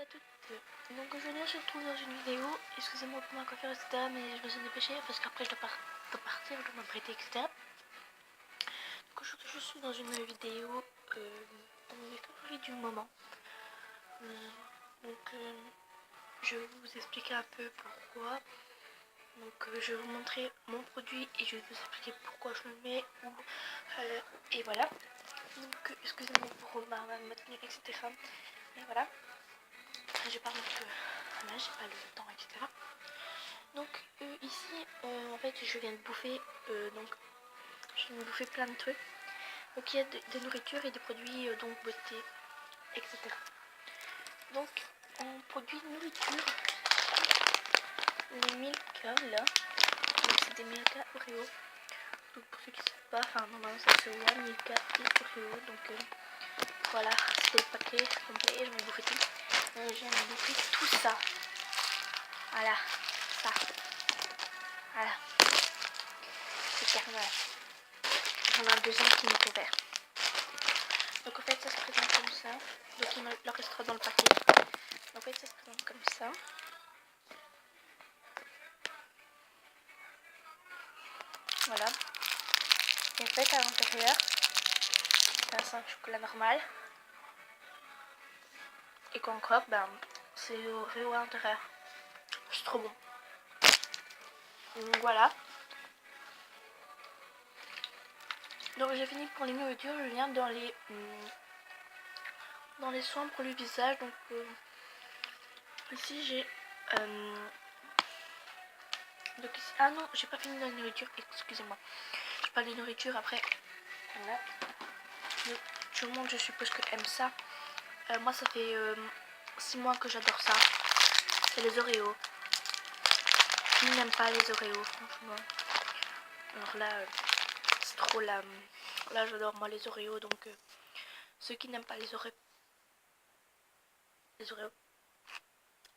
à toutes. Donc aujourd'hui on se retrouve dans une vidéo. Excusez-moi pour ma coiffure etc, mais je me suis dépêchée parce qu'après je dois partir, je dois m'apprêter etc. Donc aujourd'hui je suis dans une vidéo dans mes favoris du moment. Je vais vous expliquer un peu pourquoi. Donc je vais vous montrer mon produit et je vais vous expliquer pourquoi je le mets et voilà. Donc excusez-moi pour ma tenue etc. Mais voilà. Je parle un peu là, j'ai pas le temps etc. Donc ici en fait je viens de bouffer plein de trucs. Donc il y a des nourritures et des produits donc beauté etc. Donc en produit de nourriture, les Milka là, donc c'est des Milka Oreo. Donc pour ceux qui ne savent pas, enfin normalement ça se voit, Milka et Oreo. Donc voilà, c'était le paquet complet, je vais bouffer tout. Je viens de bouffer tout ça. Voilà, ça. Voilà. C'est carrément. On a un deuxième qui m'est ouvert. Donc en fait ça se présente comme ça. Donc il me le restera dans le paquet. En fait ça se présente comme ça. Voilà. Et en fait à l'intérieur, c'est un chocolat normal. Et qu'en croque, c'est Oreo à l'intérieur. C'est trop bon. Donc voilà. Donc j'ai fini pour les nourritures. Je viens dans les soins pour le visage. Donc ici j'ai donc ici, ah non, j'ai pas fini dans la nourriture, excusez-moi. Je parle de nourriture après. Voilà. Donc, tout le monde je suppose que aime ça. Moi ça fait 6 mois que j'adore ça. C'est les Oreos. Qui n'aime pas les Oreos franchement. Alors là c'est trop là j'adore moi les Oreos. Donc ceux qui n'aiment pas les Oreos,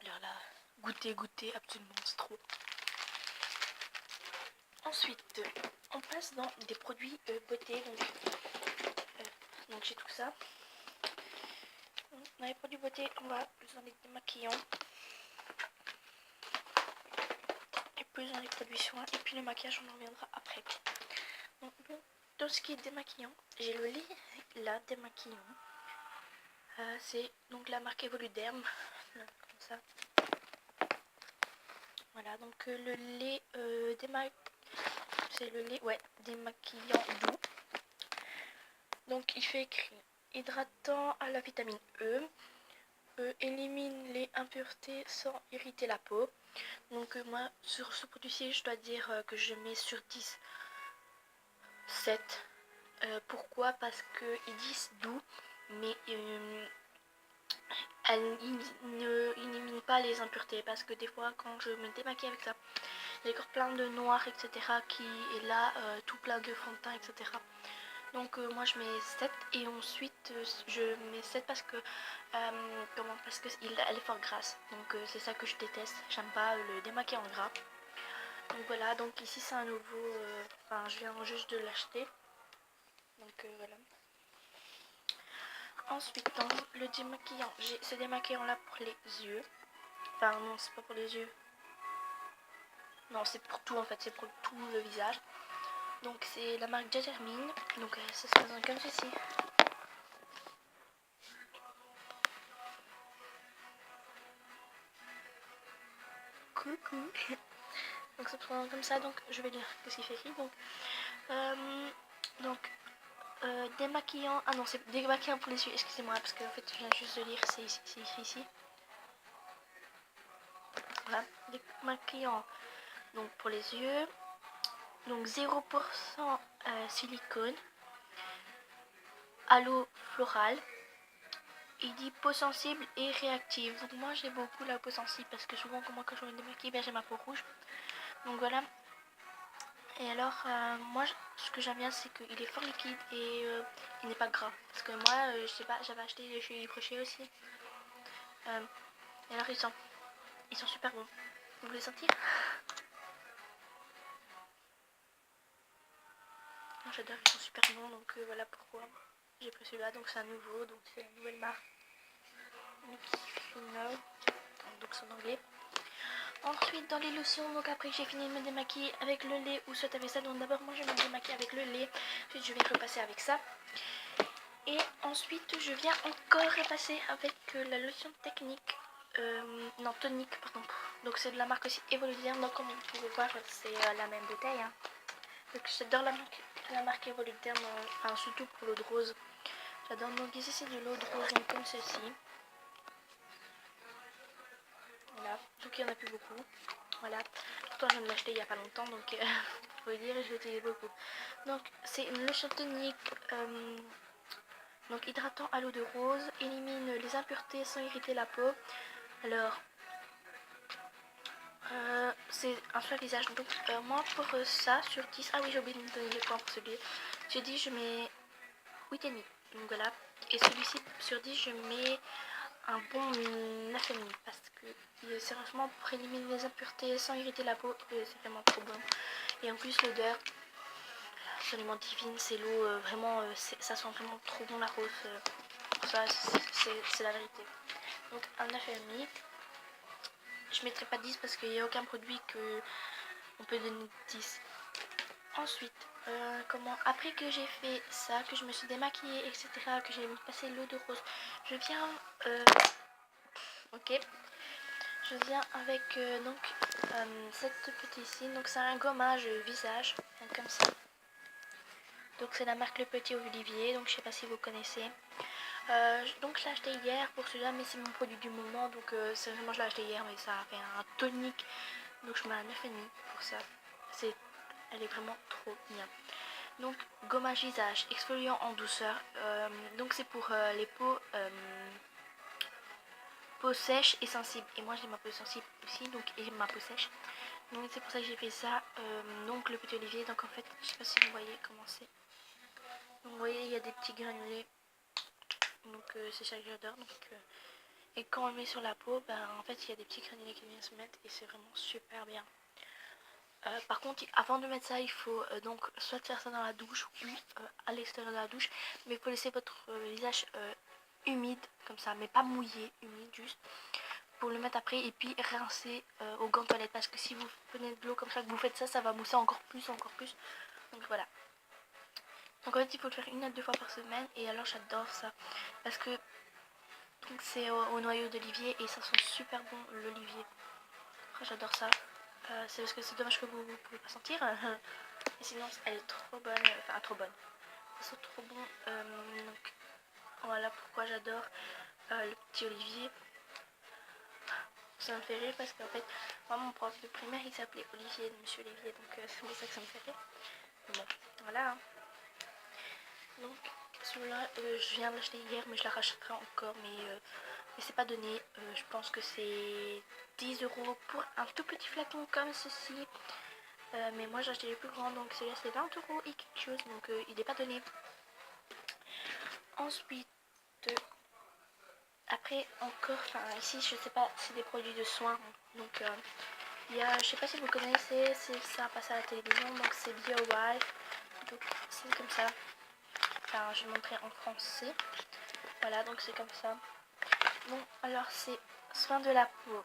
alors là goûtez absolument, c'est trop. Ensuite on passe dans des produits beauté. Donc j'ai tout ça. Dans les produits beauté on va plus dans les démaquillants et plus dans les produits soins, et puis le maquillage on en reviendra après. Donc dans ce qui est démaquillant, j'ai le lait là démaquillant. C'est donc la marque Evoluderm, comme ça. Voilà, donc le lait c'est le lait démaquillant doux. Donc il fait écrit hydratant à la vitamine E, élimine les impuretés sans irriter la peau. Donc moi sur ce produit-ci je dois dire que je mets sur 10 7. Pourquoi? Parce qu'ils disent doux, mais elle ne élimine pas les impuretés, parce que des fois quand je me démaquille avec ça, il y a encore plein de noir etc qui est là, tout plein de fond de teint etc. Donc moi je mets 7 et ensuite je mets 7 parce que parce que elle est fort grasse. Donc c'est ça que je déteste, j'aime pas le démaquillant gras. Donc voilà, donc ici c'est un nouveau, je viens juste de l'acheter. Donc voilà. Ensuite dans le démaquillant, j'ai ce démaquillant là pour les yeux. Enfin non, c'est pas pour les yeux. Non, c'est pour tout en fait, c'est pour tout le visage. Donc c'est la marque Jasmine. Donc ça se présente comme ceci. Coucou. Donc ça se présente comme ça. Donc je vais lire ce qu'il fait écrit. Donc démaquillant. Ah non, c'est démaquillant pour les yeux. Excusez-moi parce que en fait je viens juste de lire. C'est écrit ici. Voilà, démaquillant. Donc pour les yeux. Donc 0% silicone. Aloe floral. Il dit peau sensible et réactive. Donc moi j'ai beaucoup la peau sensible parce que souvent quand je me démaquille, j'ai ma peau rouge. Donc voilà. Et alors moi ce que j'aime bien c'est qu'il est fort liquide et il n'est pas gras. Parce que moi je sais pas, j'avais acheté chez Yves Rocher aussi. Et alors ils sont super bons. Vous voulez sentir? J'adore, ils sont super bons. Donc voilà pourquoi j'ai pris celui-là. Donc c'est un nouveau, donc c'est une nouvelle marque. Donc il finit. know, donc c'est en anglais. Ensuite dans les lotions, donc après j'ai fini de me démaquiller avec le lait ou soit avec ça, donc d'abord moi je me démaquille avec le lait, ensuite je vais repasser avec ça. Et ensuite je viens encore repasser avec la lotion technique, non tonique pardon, donc c'est de la marque aussi Evoluderm, donc comme vous pouvez voir c'est la même bouteille, hein. Donc j'adore la marque Evoluderm, enfin surtout pour l'eau de rose, j'adore. Donc ici c'est de l'eau de rose donc comme ceci, voilà, donc il n'y en a plus beaucoup, voilà, pourtant je viens de l'acheter il n'y a pas longtemps donc faut dire je l'utilise beaucoup. Donc c'est une lotion tonique, donc hydratant à l'eau de rose, élimine les impuretés sans irriter la peau. Alors c'est un soin visage, donc moi pour ça sur 10, ah oui j'ai oublié de me donner les points pour celui, j'ai dit je mets 8,5, donc voilà. Et celui-ci sur 10 je mets un bon 9,5 parce que sérieusement pour éliminer les impuretés sans irriter la peau, c'est vraiment trop bon. Et en plus l'odeur absolument divine, c'est l'eau, vraiment ça sent vraiment trop bon la rose, ça c'est la vérité. Donc un 9,5. Je mettrai pas 10 parce qu'il n'y a aucun produit que on peut donner 10. Ensuite, après que j'ai fait ça, que je me suis démaquillée, etc., que j'ai passé l'eau de rose, je viens, ok, je viens avec cette petite ici, donc c'est un gommage visage, donc comme ça. Donc c'est la marque Le Petit Olivier, donc je sais pas si vous connaissez. Donc je l'ai acheté hier pour celui-là, mais c'est mon produit du moment, donc c'est vraiment je l'ai acheté hier, mais ça a fait un tonique, donc je mets un 9,5 pour ça. Elle est vraiment trop bien. Donc gommage visage exfoliant en douceur, donc c'est pour les peaux sèches et sensibles, et moi j'ai ma peau sensible aussi, donc et ma peau sèche, donc c'est pour ça que j'ai fait ça. Donc Le Petit Olivier, donc en fait je sais pas si vous voyez comment c'est, donc vous voyez il y a des petits granulés, donc c'est ça que j'adore. Et quand on le met sur la peau, en fait il y a des petits granulés qui viennent se mettre et c'est vraiment super bien. Par contre avant de mettre ça il faut donc soit faire ça dans la douche ou à l'extérieur de la douche, mais il faut laisser votre visage humide comme ça, mais pas mouillé, humide juste, pour le mettre après et puis rincer au gant de toilette, parce que si vous prenez de l'eau comme ça que vous faites ça, ça va mousser encore plus, donc voilà. Donc en fait il faut le faire 1 à 2 fois par semaine, et alors j'adore ça parce que donc c'est au noyau d'olivier et ça sent super bon l'olivier. J'adore ça. C'est parce que c'est dommage que vous ne pouvez pas sentir. Et sinon elle est trop bonne, enfin trop bonne. Ça sent trop bon. Donc voilà pourquoi j'adore le Petit Olivier. Ça me fait rire parce qu'en fait moi mon prof de primaire il s'appelait Olivier, Monsieur Olivier, donc c'est pour ça que ça me fait rire. Bon voilà, hein. Donc celui-là je viens de l'acheter hier, mais je la rachèterai encore, mais c'est pas donné. Je pense que c'est 10 € pour un tout petit flacon comme ceci, mais moi j'ai acheté les plus grands, donc celui-là c'est 20 € et quelque chose, donc il n'est pas donné. Ensuite après encore, enfin ici je sais pas, c'est des produits de soins, donc il y a, je sais pas si vous connaissez, ça passe à la télévision, donc c'est BioWife, donc c'est comme ça. Enfin je vais montrer en français, voilà, donc c'est comme ça. Bon alors c'est soin de la peau,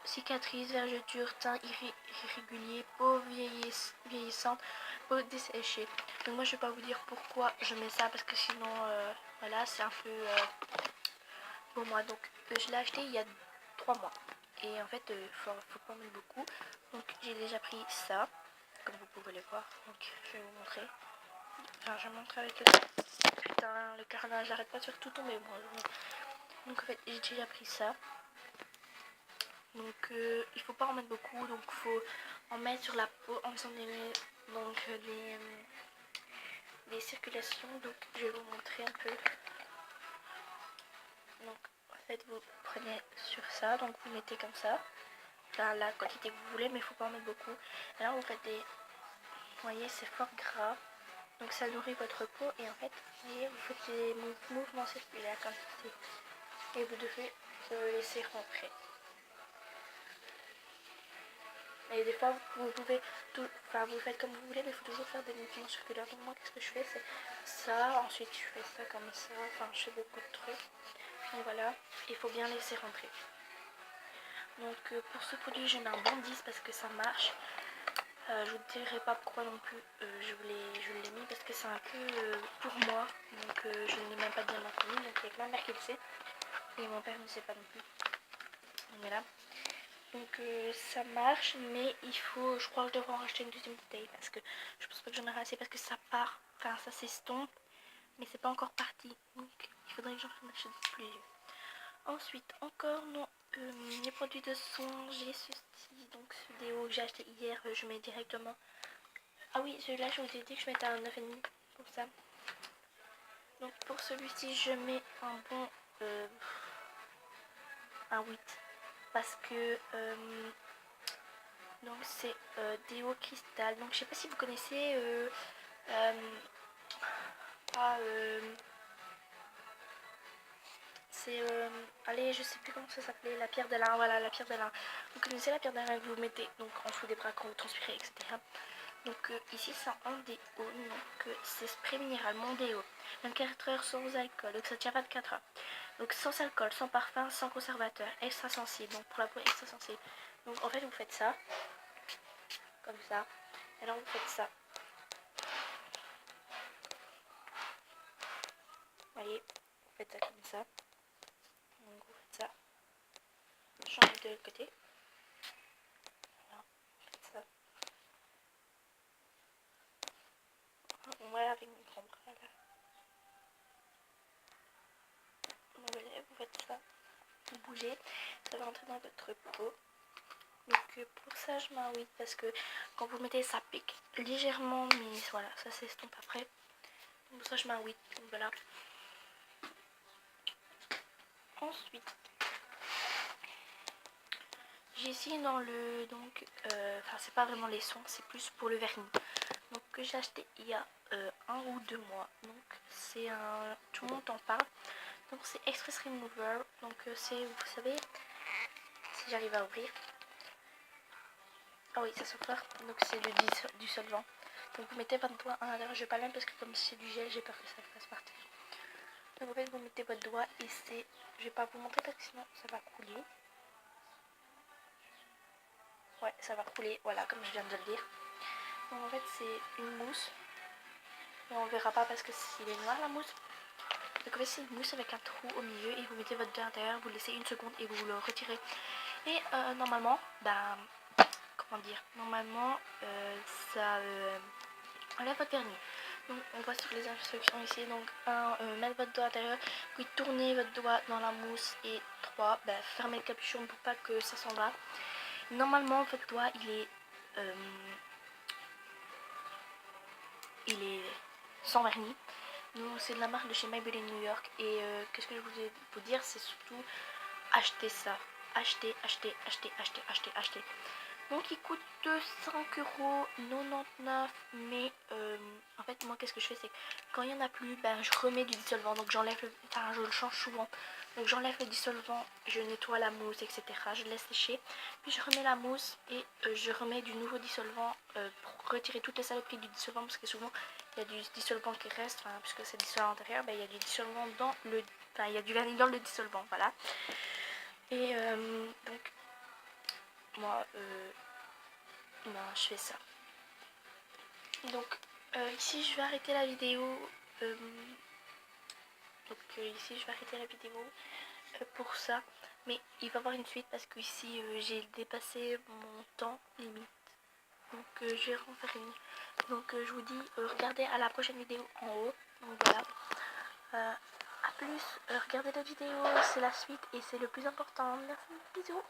cicatrices, vergetures, teint irrégulier, peau vieillissante, peau desséchée. Donc moi je vais pas vous dire pourquoi je mets ça parce que sinon voilà c'est un peu pour moi. Donc je l'ai acheté il y a 3 mois et en fait faut pas en mettre beaucoup. Donc j'ai déjà pris ça comme vous pouvez le voir. Donc je vais vous montrer. Enfin je vais montrer avec le putain le carnage, j'arrête pas de faire tout tomber moi. Donc en fait j'ai déjà pris ça. Donc il faut pas en mettre beaucoup, donc il faut en mettre sur la peau en faisant donc les circulations. Donc je vais vous montrer un peu. Donc en fait vous prenez sur ça, donc vous mettez comme ça, enfin, la quantité que vous voulez, mais il faut pas en mettre beaucoup. Et là vous faites vous voyez c'est fort gras, donc ça nourrit votre peau, et en fait vous voyez vous faites des mouvements circulaires comme ceci, et vous devez laisser rentrer. Et des fois vous pouvez vous faites comme vous voulez, mais il faut toujours faire des mouvements circulaires. Donc moi qu'est-ce que je fais, c'est ça, ensuite je fais ça comme ça, enfin je fais beaucoup de trucs. Donc voilà, il faut bien laisser rentrer. Donc pour ce produit je mets un bon 10 parce que ça marche. Je vous dirai pas pourquoi non plus je l'ai mis parce que c'est un peu pour moi. Donc je ne l'ai même pas bien entendu. Donc il y a que ma mère qui le sait. Et mon père ne sait pas non plus. Donc voilà. Donc ça marche, mais il faut, je crois que je devrais en racheter une deuxième bouteille parce que je pense pas que j'en aurai assez parce que ça part, enfin ça s'estompe, mais c'est pas encore parti. Donc il faudrait que j'en achète plusieurs. Ensuite, encore non, les produits de son, j'ai ceci, donc ce déo que j'ai acheté hier, je mets directement. Ah oui, celui-là je vous ai dit que je mettais un 9,5 pour ça. Donc pour celui-ci je mets un bon un 8 parce que donc c'est déo cristal. Donc je sais pas si vous connaissez c'est allez, je sais plus comment ça s'appelait, la pierre d'Alain. Voilà, la pierre d'Alain. Vous connaissez la pierre d'Alain que vous mettez donc en dessous des bras quand vous transpirez, etc. Donc ici c'est en déo, donc c'est spray minéral mon déo, 24 heures sans alcool, donc ça tient 24 heures. Donc sans alcool, sans parfum, sans conservateur, extra sensible, donc pour la peau extra sensible. Donc en fait vous faites ça, comme ça, et alors vous faites ça. Vous voyez, vous faites ça comme ça. Donc vous faites ça. Changez de l'autre côté. Voilà, vous faites ça. Voilà avec mon grand bras là. Vous faites ça. Vous bougez, ça va rentrer dans votre peau. Donc pour ça je mets un 8 parce que quand vous mettez ça pique légèrement, mais voilà, ça s'estompe après. Donc pour ça je mets un 8. Donc voilà. Ensuite, j'ai ici dans le enfin c'est pas vraiment les soins, c'est plus pour le vernis. Donc que j'ai acheté il y a 1 ou 2 mois. Donc c'est un, tout le monde en parle. Donc c'est Express Remover. Donc c'est, vous savez, si j'arrive à ouvrir. Ah oui, ça s'ouvre. Donc c'est du solvant. Donc vous mettez votre doigt à l'intérieur. Je vais pas l'aimer parce que comme c'est du gel, j'ai peur que ça fasse partir. Donc en fait vous mettez votre doigt et c'est, je vais pas vous montrer parce que sinon ça va couler. Ouais, ça va couler, voilà, comme je viens de le dire. Donc en fait c'est une mousse. Et on verra pas parce que s'il est noir la mousse. Donc en fait c'est une mousse avec un trou au milieu et vous mettez votre doigt à l'intérieur, vous laissez une seconde et vous le retirez. Et normalement, bah, comment dire, normalement ça enlève votre vernis. Donc on voit sur les instructions ici, donc 1, mettre votre doigt à l'intérieur, puis tournez votre doigt dans la mousse et 3, bah, fermez le capuchon pour pas que ça s'en va. Normalement votre doigt il est sans vernis. Donc c'est de la marque de chez Maybelline New York et qu'est-ce que je voulais vous dire, c'est surtout acheter ça. Acheter. Donc il coûte 5,99 €. Mais en fait moi qu'est-ce que je fais, c'est quand il n'y en a plus, ben, je remets du dissolvant. Donc j'enlève, enfin je le change souvent. Donc j'enlève le dissolvant, je nettoie la mousse, etc. Je laisse sécher. Puis je remets la mousse et je remets du nouveau dissolvant pour retirer toutes les saloperies du dissolvant. Parce que souvent il y a du dissolvant qui reste, enfin, puisque c'est dissolvant à l'intérieur, ben, il y a du dissolvant dans le... Enfin il y a du vernis dans le dissolvant, voilà. Et donc moi je fais ça. Donc ici je vais arrêter la vidéo. Ici je vais arrêter la vidéo pour ça. Mais il va y avoir une suite parce que ici j'ai dépassé mon temps limite. Donc je vais en faire une. Donc je vous dis regardez à la prochaine vidéo en haut. Donc voilà. A plus, regardez la vidéo, c'est la suite et c'est le plus important. Merci, bisous.